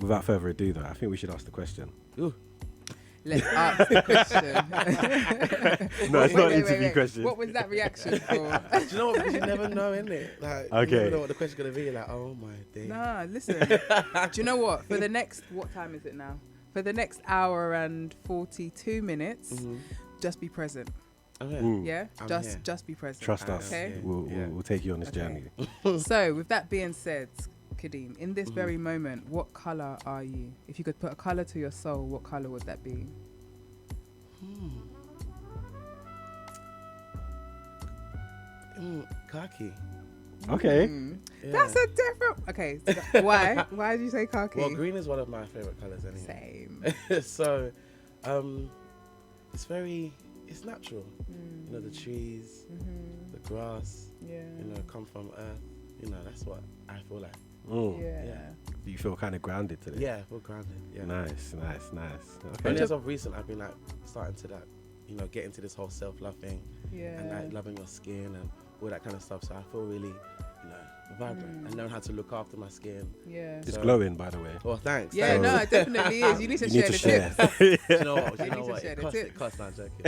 Without further ado, though, I think we should ask the question. Ooh. Let's ask the question. No, it's not an interview question. What was that reaction for? Do you know what? Because you never know, innit? Like, Okay. you never know what the question's going to be. Like, oh my day. Nah, listen. Do you know what? For the next, what time is it now? For the next hour and 42 minutes, just be present. Okay. Yeah? I'm Just here. just be present. Trust us. Okay. We'll take you on this Okay. journey. So, with that being said, Kadeem, in this very moment, what colour are you? If you could put a colour to your soul, what colour would that be? Khaki. Okay. Yeah. That's a different... Okay, so why? Why did you say khaki? Well, green is one of my favourite colours anyway. Same. So, it's natural. You know, the trees, the grass, Yeah. you know, come from earth. You know, that's what I feel like. Yeah. Do you feel kind of grounded today? Yeah, I feel grounded. Yeah. Nice. Okay. Only as of recent, I've been like starting to get into this whole self-love thing Yeah. and like loving your skin and all that kind of stuff. So I feel really, you know, vibrant and knowing how to look after my skin. Yeah. It's glowing, by the way. Well, thanks. Yeah, thanks. no, it definitely is. You need to You share need the to tips. share. Do you know what? You need to share It the costs, tips. I'm joking.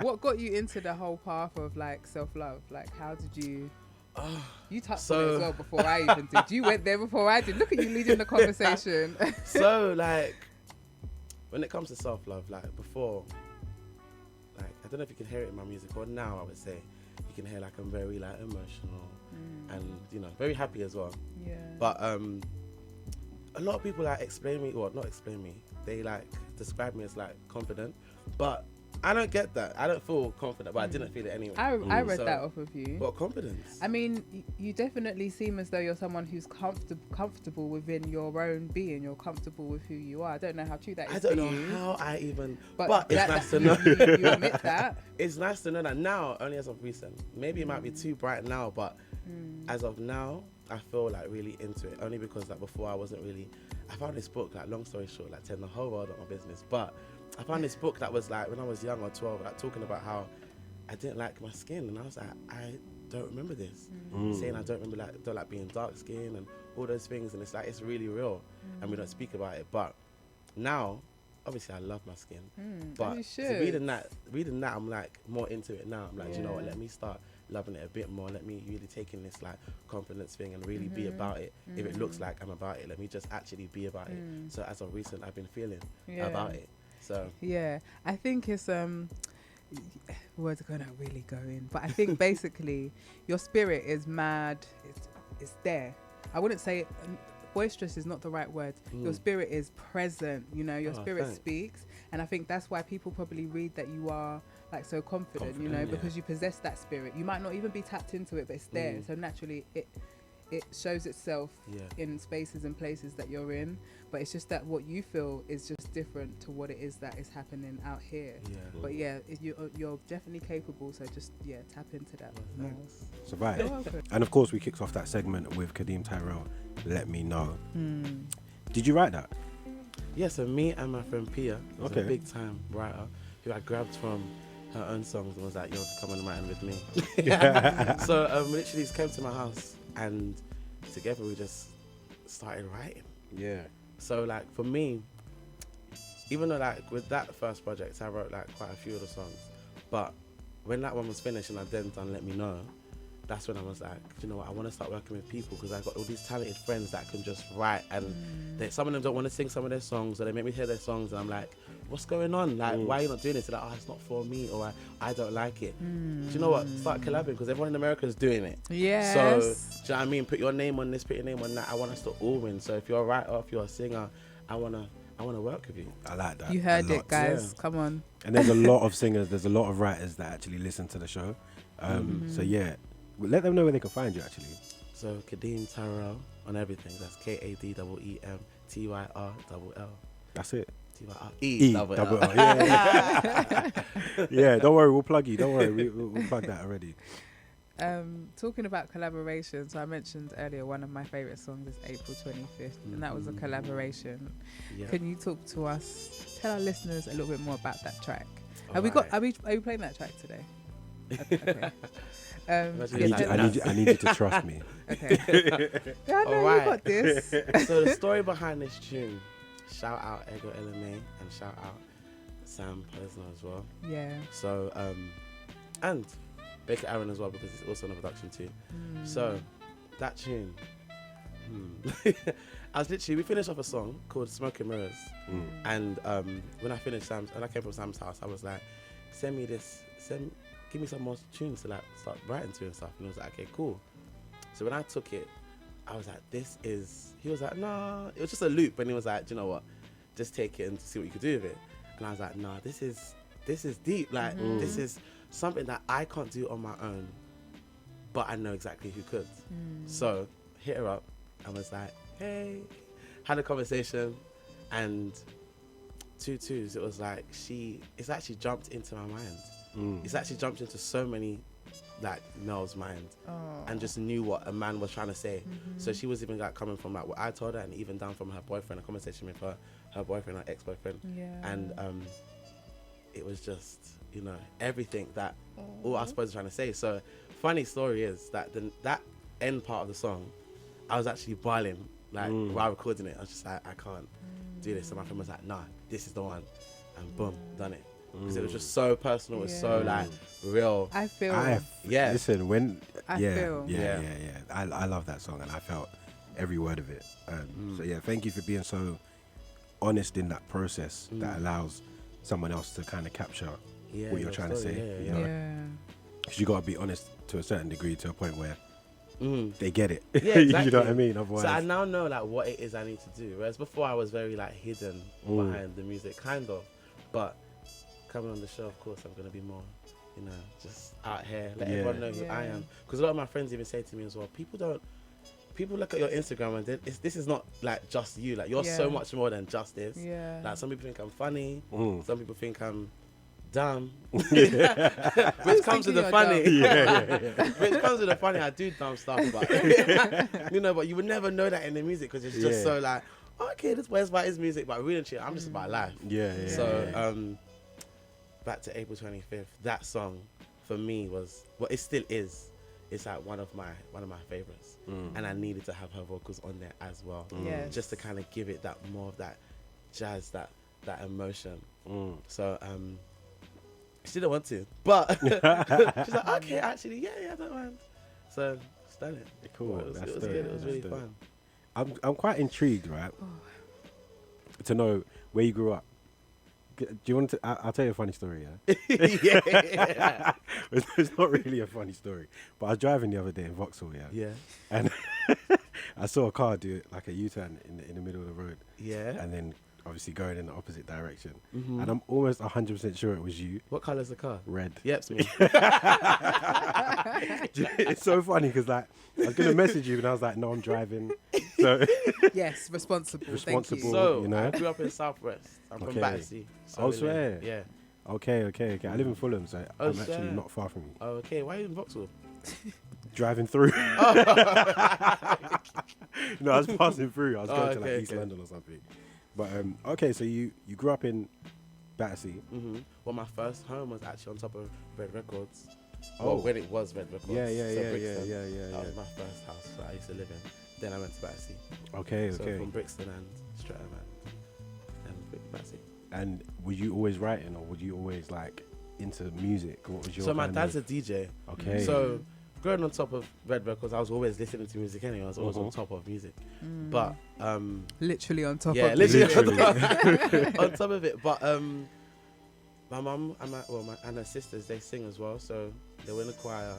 What got you into the whole path of like self-love? Like, how did you... You touched on it as well before I even did. You went there before I did. Look at you leading the conversation. So, like, when it comes to self-love, like, before, like, I don't know if you can hear it in my music, or now I would say, you can hear, like, I'm very, like, emotional and, you know, very happy as well. Yeah. But a lot of people, like, they, like, describe me as, like, confident, but I don't get that. I don't feel confident, but I didn't feel it anyway. I read that off of you. What confidence? I mean, you definitely seem as though you're someone who's comfortable within your own being. You're comfortable with who you are. I don't know how true that is. I don't for know you, how I even... but it's nice to know. You admit that. It's nice to know that now, only as of recent. Maybe it might be too bright now, but as of now, I feel like really into it. Only because like before I wasn't really... I found this book, like long story short, like telling the whole world about my business. But I found this book that was like when I was young or 12, like talking about how I didn't like my skin. And I was like, I don't remember this. Saying I don't like being dark skinned and all those things. And it's like, it's really real. And we don't speak about it. But now, obviously I love my skin. But reading that, I'm like more into it now. I'm like, you know what, let me start loving it a bit more. Let me really take in this like confidence thing and really be about it. If it looks like I'm about it, let me just actually be about it. So as of recent, I've been feeling about it. So yeah, I think it's words are gonna really go in, but I think basically your spirit is mad. It's there. I wouldn't say boisterous is not the right word. Your spirit is present. You know, your spirit speaks, and I think that's why people probably read that you are like so confident. You know, because you possess that spirit. You might not even be tapped into it, but it's there. So naturally, it shows itself in spaces and places that you're in, but it's just that what you feel is just different to what it is that is happening out here. But you're definitely capable, so just tap into that more. So right. And of course we kicked off that segment with Kadeem Tyrell, Let Me Know. Did you write that? Yeah, so me and my friend Pia, who's a big time writer, who I grabbed from her own songs and was like, yo, come on and write with me. So literally just came to my house and together we just started writing. Yeah. So like for me, even though like with that first project I wrote like quite a few of the songs, but when that one was finished and I then done Let Me Know, that's when I was like, you know what, I want to start working with people because I've got all these talented friends that can just write and some of them don't want to sing some of their songs, so they make me hear their songs and I'm like, what's going on? Like, why are you not doing this? They're like, oh, it's not for me, or I don't like it. Do you know what? Start collabing because everyone in America is doing it. Yes. So, do you know what I mean? Put your name on this, put your name on that. I want us to all win. So if you're a writer, if you're a singer, I wanna work with you. I like that. You heard it, guys. Yeah. Come on. And there's a lot of singers, there's a lot of writers that actually listen to the show. So yeah, let them know where they can find you actually. So Kadeem Tyrell on everything. That's KADEEMTYRLL. That's it. TYRE. Yeah. Yeah, don't worry, we'll plug you. Don't worry, we'll plug that already. Talking about collaboration, so I mentioned earlier one of my favorite songs is April 25th, and that was a collaboration. Can you talk to us, tell our listeners a little bit more about that track? Are we playing that track today? Okay. I need you to trust me. Okay. Yeah, I know Alright. you got this. So the story behind this tune, shout out Ego LMA and shout out Sam Posner as well. Yeah. So and Baker Aaron as well, because it's also on the production too. So that tune, I was literally, we finished off a song called Smoke and Mirrors, and when I finished when I came from Sam's house, I was like, give me some more tunes to like start writing to and stuff. And he was like, okay, cool. So when I took it, I was like, he was like, nah, it was just a loop. And he was like, do you know what? Just take it and see what you could do with it. And I was like, nah, this is deep. Like, this is something that I can't do on my own, but I know exactly who could. So hit her up and was like, hey, had a conversation, and 2-2s, it was like, it's actually jumped into my mind. It's actually jumped into so many like Mel's mind, and just knew what a man was trying to say. So she was even like coming from like what I told her, and even down from her boyfriend, a conversation with her boyfriend, her ex-boyfriend. And it was just, you know, everything that all I was supposed to trying to say. So funny story is that that end part of the song, I was actually bawling like while recording it. I was just like, I can't do this. And my friend was like, nah, this is the one, and boom, done it. Because it was just so personal. It was so like real. I feel. Listen, when I feel. I love that song, and I felt every word of it. So yeah, thank you for being so honest in that process that allows someone else to kind of capture what you're trying to say. You know, because you got to be honest to a certain degree, to a point where they get it. Yeah, exactly. You know what I mean? Otherwise, so I now know like what it is I need to do. Whereas before I was very like hidden behind the music, kind of. But coming on the show, of course, I'm gonna be more, you know, just out here, let everyone know who I am. Because a lot of my friends even say to me as well, people look at your Instagram and this is not like just you. Like you're so much more than just this. Yeah. Like some people think I'm funny. Some people think I'm dumb. Which comes with the funny. Which comes with the funny. I do dumb stuff, but you know, but you would never know that in the music because it's just so like, okay, this was about his music, but really, I'm just about life. So back to April 25th. That song for me was, well, it still is. It's like one of my favorites, and I needed to have her vocals on there as well, just to kind of give it that more of that jazz, that emotion. So she didn't want to, but she's like, okay, actually, yeah, I don't mind. So just done it. Cool. It was good. It was really fun. I'm quite intrigued, right, to know where you grew up. Do you want to? I'll tell you a funny story. Yeah. It's not really a funny story, but I was driving the other day in Vauxhall. Yeah. And I saw a car do like a U-turn in the middle of the road. Yeah. And then obviously going in the opposite direction. And I'm almost 100% sure it was you. What colour's the car? Red. Yep, it's me. It's so funny because like I was gonna message you and I was like, no, I'm driving. So yes, responsible. Thank you. So you know? I grew up in Southwest. I'm from Battersea. So swear. Yeah. Okay. I live in Fulham, so I'm actually not far from you. Oh, okay. Why are you in Vauxhall? Driving through. No, I was passing through. I was going to like East London or something. But okay, so you grew up in Battersea. Well, my first home was actually on top of Red Records. Well, when it was Red Records. Yeah. That was my first house that I used to live in. Then I went to Battersea. Okay. So from Brixton and Streatham and Battersea. And were you always writing, or were you always like into music? What was your? So my dad's a DJ. Okay. So growing on top of Red Records, I was always listening to music anyway. I was always on top of music. But literally on top of it. Literally on top of it. But my mum and her sisters, they sing as well, so they were in the choir.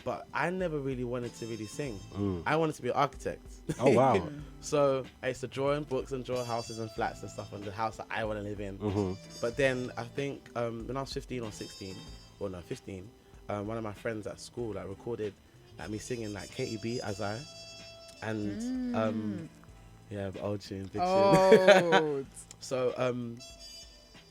But I never really wanted to really sing. I wanted to be an architect. Oh wow. So I used to draw in books and draw houses and flats and stuff on the house that I want to live in. But then I think when I was 15 or 16, well no 15, one of my friends at school like recorded like me singing like KTB as I, and old tune, big tune. So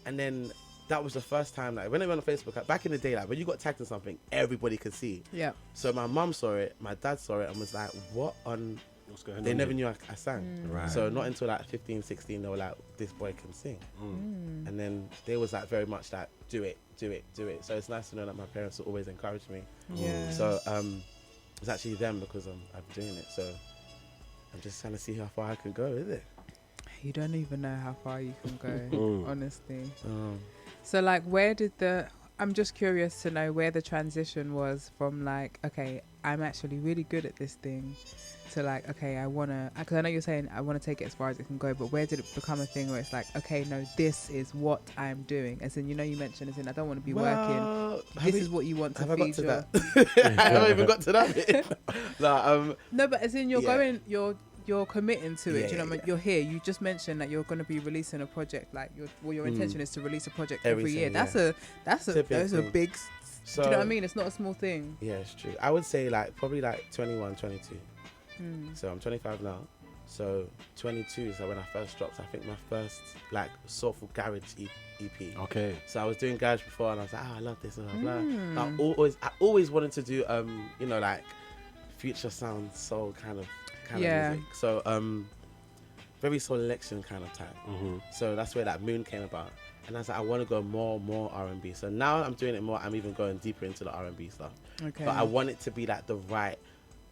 and then that was the first time, like when I went on Facebook, like, back in the day, like when you got tagged in something, everybody could see. Yeah. So my mum saw it, my dad saw it, and was like, "What on What's going they on never here? knew I sang. Right. So not until like 15, 16, they were like, this boy can sing. And then they was like very much like, do it. So it's nice to know that my parents will always encourage me. Yeah. So it's actually them because I'm doing it. So I'm just trying to see how far I can go, is it? You don't even know how far you can go, honestly. Um, So like, I'm just curious to know where the transition was from like, okay, I'm actually really good at this thing, to like, okay, because I know you're saying I want to take it as far as it can go, but where did it become a thing where it's like, okay, no, this is what I'm doing? As in, you mentioned as in, I don't want to be working. This is what you want to feed your... I haven't even got to that bit. No, but as in you're Yeah. going, you're committing to it. Yeah, Do you know what I mean? yeah. You're here. You just mentioned that you're going to be releasing a project. Like your intention is to release a project every year. Everything, yeah. That's It's a a big those are thing. big. So, do you know what I mean? It's not a small thing. Yeah, it's true. I would say like probably like 21, 22. So I'm 25 now. So 22 is when I first dropped, I think, my first like soulful garage EP. Okay. So I was doing garage before, and I was like, I love this, blah, blah, blah. I always wanted to do like future sound soul kind of Yeah. music. So very soul election kind of type. So that's where that Moon came about. And I was like, I want to go more R&B. So now I'm doing it more. I'm even going deeper into the R&B stuff. Okay. But I want it to be like the right,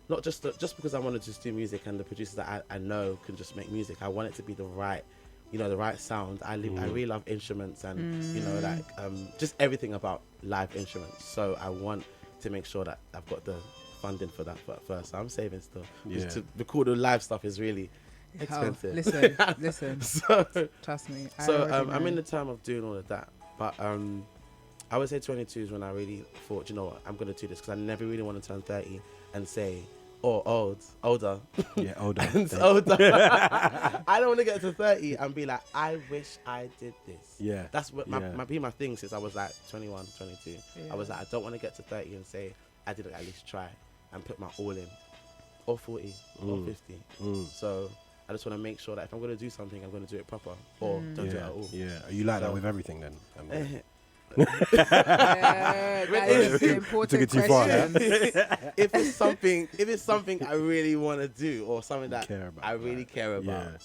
not just because I want to just do music and the producers that I know can just make music. I want it to be the right, the right sound. I really love instruments and just everything about live instruments. So I want to make sure that I've got the funding for that first. So I'm saving still. Yeah. To record the live stuff is really expensive. Listen. So Trust me. so I'm in the time of doing all of that, but I would say 22 is when I really thought, you know what, I'm gonna do this, because I never really want to turn 30 and say, older. Yeah, older. And older. I don't want to get to 30 and be like, I wish I did this. Yeah. That's what my thing since I was like 21, 22. Yeah. I was like, I don't want to get to 30 and say I didn't at least try and put my all in, or 40 or 50. So I just want to make sure that if I'm going to do something, I'm going to do it proper, or don't do it at all. Yeah. Are you like that So- with everything then? Yeah, that is the important Took it too far, yeah? question. if it's something I really want to do, or something that Care about, I really care about, Yeah.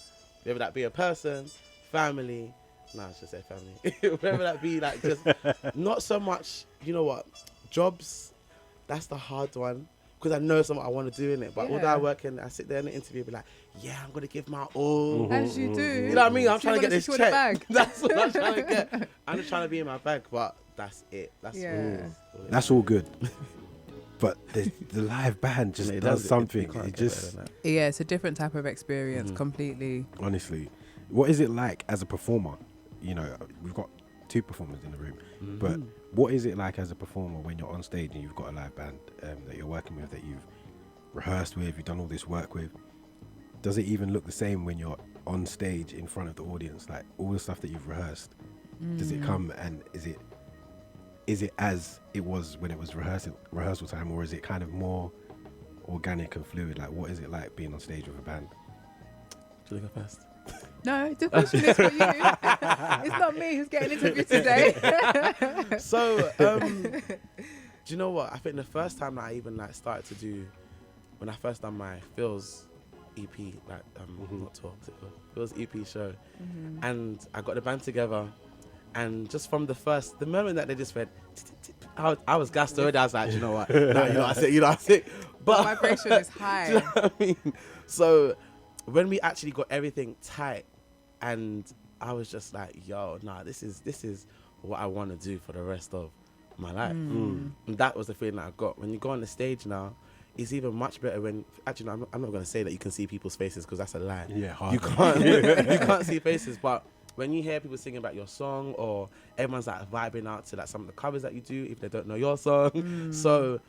whether that be a person, family, I should say family, whether that be like just not so much, you know what, jobs, that's the hard one, because I know something I want to do in it, but although Yeah. I work in, I sit there in the interview and be like, yeah, I'm going to give my all. As you do. You know what I mean? I'm So trying to you get this wanna secure the check. bag. That's what I'm trying to get. I'm just trying to be in my bag, but that's it. That's Yeah. That's all good. But the live band just It does you something. can't It get better just, than that. Yeah, it's a different type of experience, completely. honestly, what is it like as a performer? You know, we've got two performers in the room, but what is it like as a performer when you're on stage and you've got a live band that you're working with, that you've rehearsed with, you've done all this work with? Does it even look the same when you're on stage in front of the audience? Like all the stuff that you've rehearsed, does it come, and is it as it was when it was rehearsal time, or is it kind of more organic and fluid? Like, what is it like being on stage with a band? Do you go first? No, the question is for you. It's not me who's getting interviewed today. So, do you know what? I think the first time that I even started to do, when I first done my Phil's EP, not tour, what's it called? Phil's EP show, and I got the band together, and just from the moment that they just went, I was gassed already. I was like, you know what? I said, but The vibration is high. Do you know what I mean? So when we actually got everything tight, and I was just like, yo, this is what I want to do for the rest of my life. And that was the feeling that I got. When you go on the stage now, it's even much better when, actually, no, I'm not going to say that you can see people's faces, because that's a lie. Yeah, hard. You can't, you can't see faces, but when you hear people singing about your song, or everyone's vibing out to some of the covers that you do, if they don't know your song. So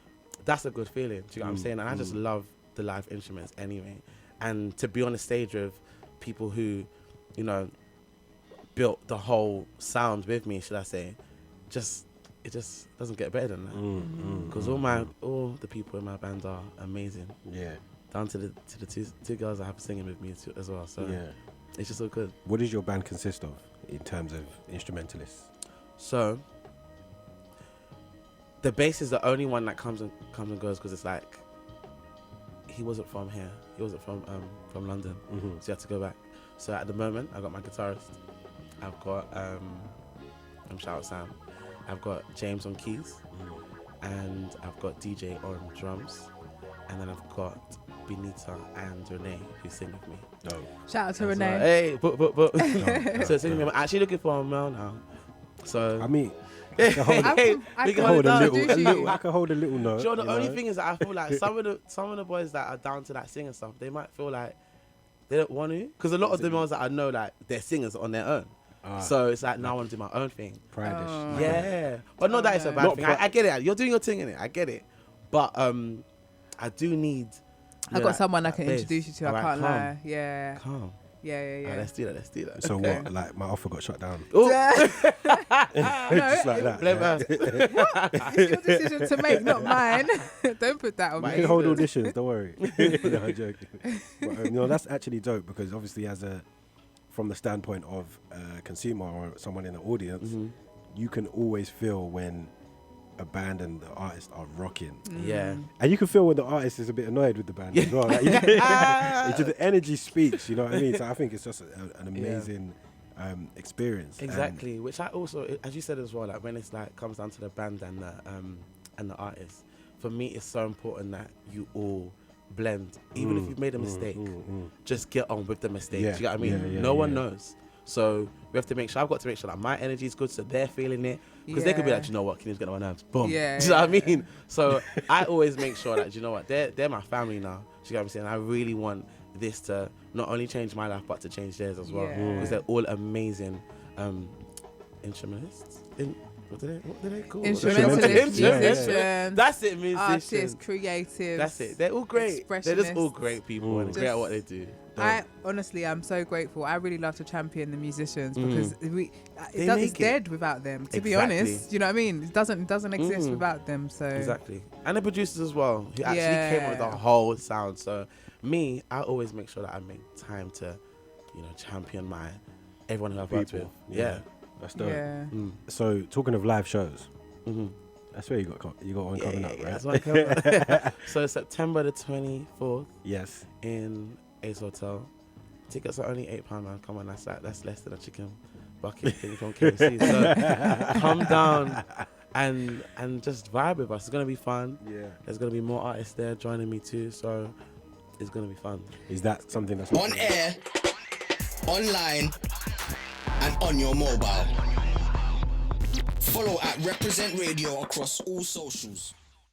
that's a good feeling. Do you know what I'm saying? And I just love the live instruments anyway. And to be on the stage with people who, built the whole sound with me, should I say, it just doesn't get better than that. Because all the people in my band are amazing. Yeah. Down to the two girls that have singing with me too, as well. So Yeah. it's just so good. What does your band consist of in terms of instrumentalists? So the bass is the only one that comes and goes, because it's he wasn't from here. He wasn't from London, so he had to go back. So at the moment, I got my guitarist. I've got shout out Sam. I've got James on keys, and I've got DJ on drums, and then I've got Benita and Renee who sing with me. Dope. Shout out to And Renee. so, hey, book. Dope, So sing with me. I'm actually looking for a male now. So I mean, I can we can hold hold a it down. little. I can hold a little note. Sure, the you only know? thing is that I feel like some of the boys that are down to that singing stuff, they might feel like they don't want to, because a lot of the ones that I know, like they're singers on their own. So it's like, now I want to do my own thing. Pride-ish. Oh. Yeah, but not that it's a bad Not thing. pri- I get it. You're doing your thing in it. I get it. But I do need. I got someone I can bass. introduce you to. I Alright, can't calm. lie. Yeah. Calm. Yeah. Alright, let's do that. So Okay. what? Like my offer got shut down. Ooh. Just like that. Blame yeah. us. It's your decision to make, not mine. Don't put that on You me. can hold auditions. Don't worry. No, I'm joking. But, that's actually dope because obviously, from the standpoint of a consumer or someone in the audience, you can always feel when a band and the artist are rocking. Yeah. And you can feel when the artist is a bit annoyed with the band as well. Like, it's just the energy speaks, you know what I mean? So I think it's just an amazing experience. Exactly, which I also, as you said as well, like when it's like comes down to the band and the artist, for me it's so important that you all blend. Even if you've made a mistake, just get on with the mistake. Yeah, Do you get what I mean? No one knows. So we have to make sure, I've got to make sure that my energy is good so they're feeling it. Because they could be like, "Do you know what, Kadeem's getting on my nerves." Boom. Yeah, Do you know what I mean? So I always make sure that, do you know what, they're my family now. Do you get what I'm saying? I really want this to not only change my life but to change theirs as well. Yeah. Because they're all amazing instrumentalists. What do they call Instrumentalists, Yeah. musicians, That's it, musicians. artists, creatives. That's it. They're all great. They're just all expressionists. great people and great at what they do. I honestly, I'm so grateful. I really love to champion the musicians because They it's make it. dead without them. To be Exactly. honest, you know what I mean. It doesn't exist without them. So Exactly. And the producers as well, who actually came up with the Yeah. whole sound. So me, I always make sure that I make time to, champion everyone who I've worked with. People. Yeah. That's dope. yeah. So talking of live shows, Mm-hmm. that's where you got one coming up, right? That's one coming up. So September the 24th Yes. in Ace Hotel. Tickets are only £8, man. Come on, that's less than a chicken bucket thing from KFC. So come down and just vibe with us. It's gonna be fun. Yeah. There's gonna be more artists there joining me too. So it's gonna be fun. Is that something that's On air, online, and on your mobile. Follow at Reprezent Radio across all socials.